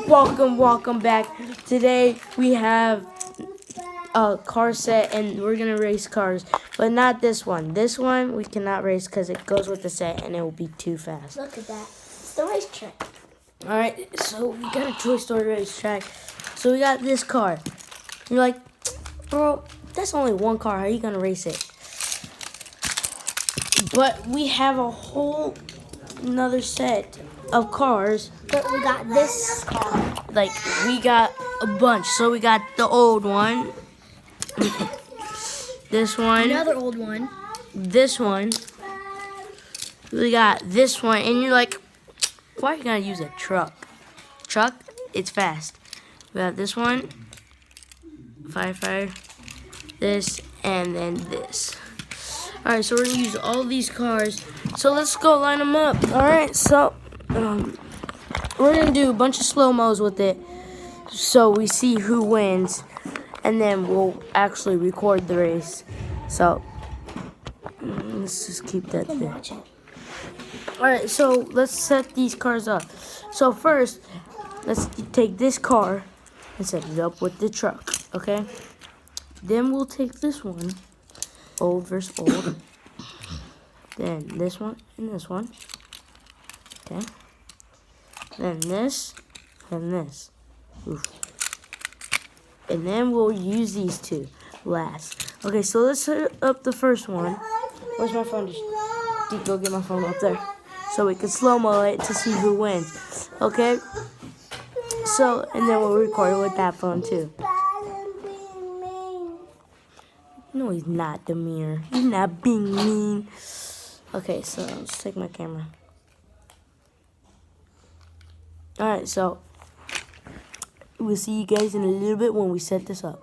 Welcome back. Today we have a car set and we're gonna race cars, but not this one. This one we cannot race because it goes with the set and it will be too fast. Look at that. It's the racetrack. Alright, so we got a Toy Story racetrack. So we got this car. You're like, bro, that's only one car. How are you gonna race it? But we have a whole another set of cars. But we got this car. Like, we got a bunch. So we got the old one. This one. Another old one. This one. We got this one. And you're like, why are you gonna use a truck? Truck? It's fast. We got this one. Fire. This. And then this. Alright, so we're gonna use all these cars. So let's go line them up. Alright, so we're gonna do a bunch of slow-mos with it so we see who wins, and then we'll actually record the race. So let's just keep that there. Alright, so let's set these cars up. So first, let's take this car and set it up with the truck, okay? Then we'll take this one, old versus old. Then this one and this one. Okay. Then this and this. Oof. And then we'll use these two last. Okay, so let's set up the first one. Where's my phone? Just go get my phone up there. So we can slow-mo it to see who wins. Okay? So, and then we'll record it with that phone too. No, he's not, Demir. He's not being mean. Okay, so let's take my camera. Alright, so we'll see you guys in a little bit when we set this up.